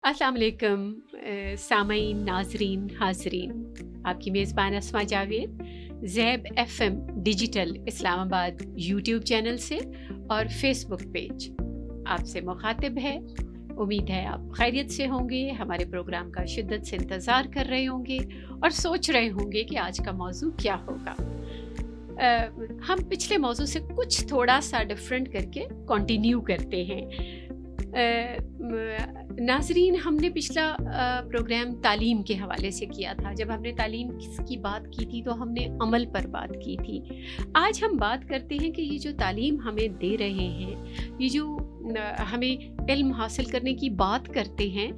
अस्सलाम वालेकुम सामईन नाजरीन हाजरीन, आपकी मेज़बान Asma Javed Zaib FM digital Islamabad YouTube channel से और फेसबुक पेज आपसे मुखातिब है। उम्मीद है आप खैरियत से होंगे, हमारे प्रोग्राम का शिद्दत से इंतज़ार कर रहे होंगे और सोच रहे होंगे कि आज का मौजू क्या होगा। हम पिछले मौजू से कुछ थोड़ा सा डिफरेंट करके कंटिन्यू करते हैं। नाजरीन, हमने पिछला प्रोग्राम तालीम के हवाले से किया था। जब हमने तालीम की बात की थी तो हमने अमल पर बात की थी। आज हम बात करते हैं कि ये जो तालीम हमें दे रहे हैं, ये जो हमें इल्म हासिल करने की बात करते हैं,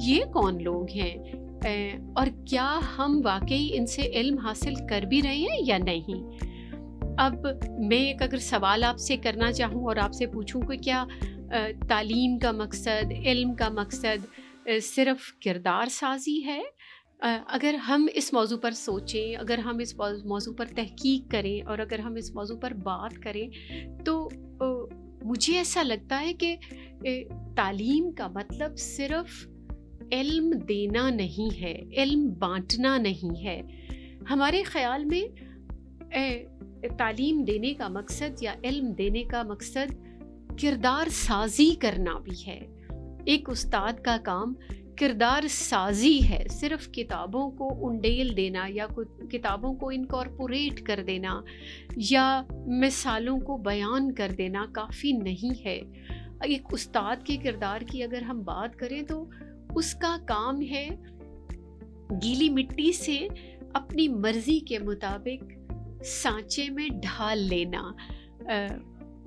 ये कौन लोग हैं और क्या हम वाकई इनसे इल्म हासिल कर भी रहे हैं या नहीं। अब मैं एक अगर सवाल आपसे करना चाहूँ और आपसे पूछूँ कि क्या तालीम का मकसद, इल्म का मकसद सिर्फ़ किरदार साज़ी है? अगर हम इस मौजू पर सोचें, अगर हम इस मौजू पर तहकीक करें और अगर हम इस मौजू पर बात करें तो मुझे ऐसा लगता है कि तालीम का मतलब सिर्फ़ इल्म देना नहीं है, इल्म बाँटना नहीं है। हमारे ख़्याल में तालीम देने का मकसद या इल्म देने का मकसद किरदार साजी करना भी है। एक उस्ताद का काम किरदार साजी है। सिर्फ किताबों को उंडेल देना या किताबों को इनकॉर्पोरेट कर देना या मिसालों को बयान कर देना काफ़ी नहीं है। एक उस्ताद के किरदार की अगर हम बात करें तो उसका काम है गीली मिट्टी से अपनी मर्जी के मुताबिक सांचे में ढाल लेना।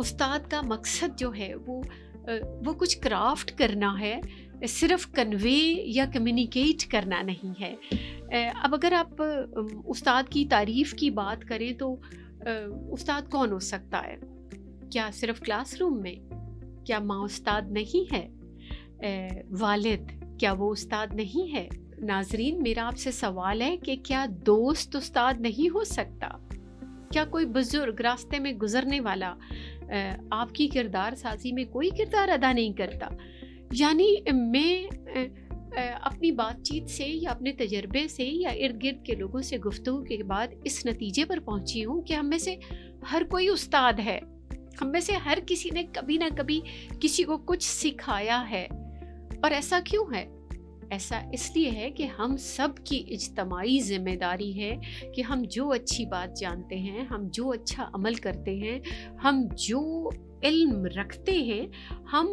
उस्ताद का मकसद जो है वो कुछ क्राफ्ट करना है, सिर्फ कन्वे या कम्युनिकेट करना नहीं है। अब अगर आप उस्ताद की तारीफ़ की बात करें तो उस्ताद कौन हो सकता है? क्या सिर्फ क्लासरूम में? क्या माँ उस्ताद नहीं है? वालिद क्या वो उस्ताद नहीं है? नाजरीन, मेरा आपसे सवाल है कि क्या दोस्त उस्ताद नहीं हो सकता? क्या कोई बुजुर्ग, रास्ते में गुजरने वाला आपकी किरदार साजी में कोई किरदार अदा नहीं करता? यानी मैं अपनी बातचीत से या अपने तजर्बे से या इर्द गिर्द के लोगों से गुफ्तगू के बाद इस नतीजे पर पहुंची हूँ कि हम में से हर कोई उस्ताद है। हम में से हर किसी ने कभी ना कभी किसी को कुछ सिखाया है। और ऐसा क्यों है? ऐसा इसलिए है कि हम सब की इज्तमाई ज़िम्मेदारी है कि हम जो अच्छी बात जानते हैं, हम जो अच्छा अमल करते हैं, हम जो इल्म रखते हैं, हम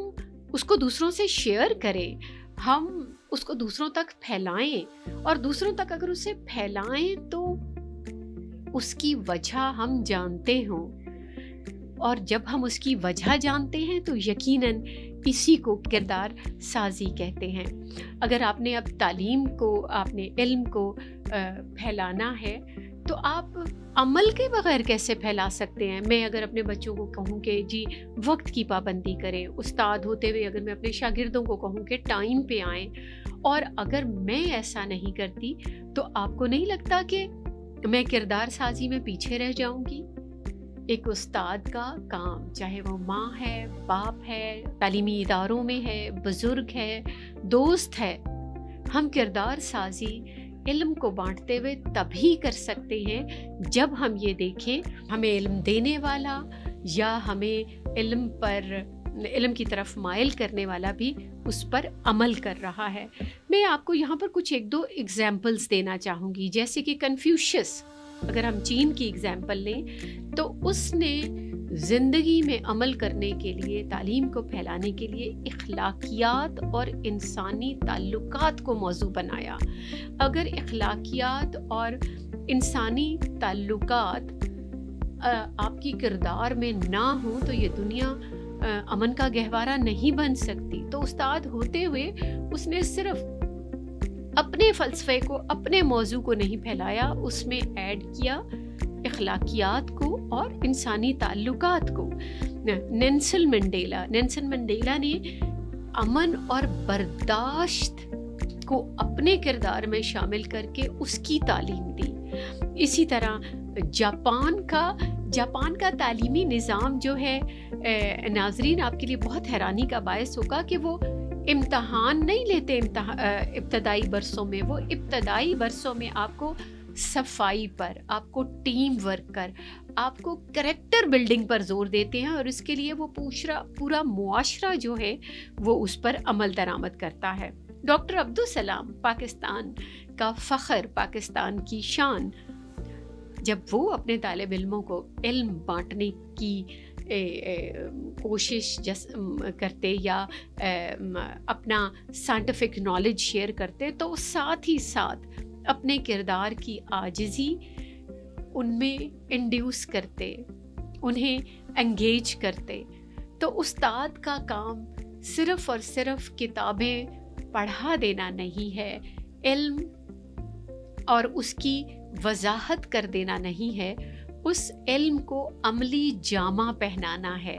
उसको दूसरों से शेयर करें, हम उसको दूसरों तक फैलाएं और दूसरों तक अगर उसे फैलाएं तो उसकी वजह हम जानते हों। और जब हम उसकी वजह जानते हैं तो यकीनन इसी को किरदार साजी कहते हैं। अगर आपने अब तालीम को, आपने इल्म को फैलाना है तो आप अमल के बगैर कैसे फैला सकते हैं? मैं अगर अपने बच्चों को कहूँ कि जी वक्त की पाबंदी करें, उस्ताद होते हुए अगर मैं अपने शागिर्दों को कहूँ कि टाइम पे आएँ, और अगर मैं ऐसा नहीं करती तो आपको नहीं लगता कि मैं किरदार साजी में पीछे रह जाऊँगी? एक उस्ताद का काम, चाहे वो माँ है, बाप है, तालीमी इदारों में है, बुजुर्ग है, दोस्त है, हम किरदार साजी इल्म को बांटते हुए तभी कर सकते हैं जब हम ये देखें हमें इल्म देने वाला या हमें इल्म की तरफ माइल करने वाला भी उस पर अमल कर रहा है। मैं आपको यहाँ पर कुछ एक दो एग्जाम्पल्स देना चाहूँगी। जैसे कि कन्फ्यूशियस, अगर हम चीन की एग्जाम्पल लें तो उसने ज़िंदगी में अमल करने के लिए, तालीम को फैलाने के लिए इखलाकियात और इंसानी ताल्लुकात को मौजू बनाया। अगर इखलाकियात और इंसानी ताल्लुकात आपकी किरदार में ना हो तो ये दुनिया अमन का गहवारा नहीं बन सकती। तो उस्ताद होते हुए उसने सिर्फ अपने फ़लसफ़े को, अपने मौजू को नहीं फैलाया, उसमें ऐड किया इखलाकियात को और इंसानी ताल्लुकात को। नेल्सन मंडेला ने अमन और बर्दाश्त को अपने किरदार में शामिल करके उसकी तालीम दी। इसी तरह जापान का तालीमी निज़ाम जो है, नाजरीन आपके लिए बहुत हैरानी का बायस होगा कि वो इम्तहान नहीं लेते इब्तदाई बरसों में, वो इब्तदाई बरसों में आपको सफाई पर, आपको टीम वर्क पर, आपको करेक्टर बिल्डिंग पर जोर देते हैं, और इसके लिए वो पूरा मुआशरा जो है वो उस पर अमल दरामद करता है। डॉक्टर अब्दुल सलाम पाकिस्तान का फ़ख्र, पाकिस्तान की शान, जब वो अपने तालिब इल्मों को इल्म बांटने की कोशिश करते या अपना साइंटिफिक नॉलेज शेयर करते, तो साथ ही साथ अपने किरदार की आजिज़ी उनमें इंड्यूस करते, उन्हें एंगेज करते। तो उस्ताद का काम सिर्फ़ और सिर्फ किताबें पढ़ा देना नहीं है, इल्म और उसकी वजाहत कर देना नहीं है, उस इल्म को अमली जामा पहनाना है।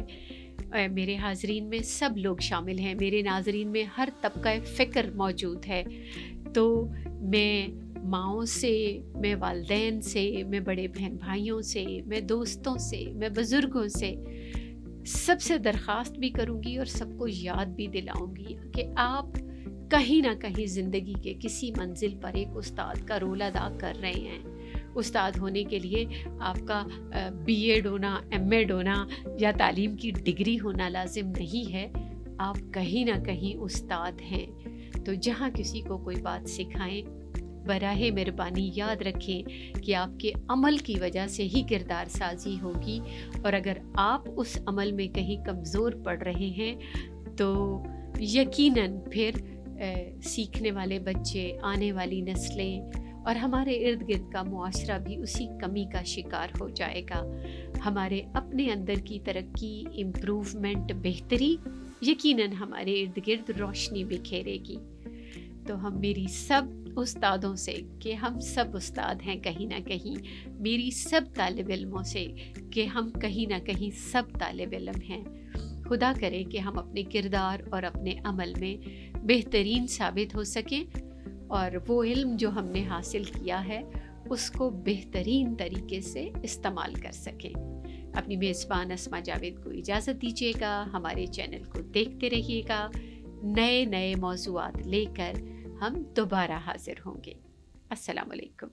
मेरे हाज़रीन में सब लोग शामिल हैं, मेरे नाज़रीन में हर तबका फ़िक्र मौजूद है। तो मैं माँओं से, मैं वालिदैन से, मैं बड़े बहन भाइयों से, मैं दोस्तों से, मैं बुज़ुर्गों से सबसे दरख्वास्त भी करूँगी और सबको याद भी दिलाऊँगी कि आप कहीं ना कहीं ज़िंदगी के किसी मंजिल पर एक उस्ताद का रोल अदा कर रहे हैं। उस्ताद होने के लिए आपका बीएड होना, एमएड होना या तालीम की डिग्री होना लाजिम नहीं है, आप कहीं ना कहीं उस्ताद हैं। तो जहाँ किसी को कोई बात सिखाएं, बराहे मेहरबानी याद रखें कि आपके अमल की वजह से ही किरदार साजी होगी, और अगर आप उस अमल में कहीं कमज़ोर पड़ रहे हैं तो यकीनन फिर सीखने वाले बच्चे, आने वाली नस्लें और हमारे इर्द गिर्द का मुआशरा भी उसी कमी का शिकार हो जाएगा। हमारे अपने अंदर की तरक्की, इम्प्रूवमेंट, बेहतरी यकीनन हमारे इर्द गिर्द रोशनी बिखेरेगी। तो हम मेरी सब उस्तादों से कि हम सब उस्ताद हैं कहीं ना कहीं, मेरी सब तालिब इल्मों से कि हम कहीं ना कहीं सब तालिब इल्म हैं। खुदा करे कि हम अपने किरदार और अपने अमल में बेहतरीन साबित हो सकें और वो इल्म जो हमने हासिल किया है उसको बेहतरीन तरीके से इस्तेमाल कर सकें। अपनी मेज़बान अस्मा जावेद को इजाज़त दीजिएगा। हमारे चैनल को देखते रहिएगा, नए नए मौज़ूआत लेकर हम दोबारा हाजिर होंगे। अस्सलाम वालेकुम।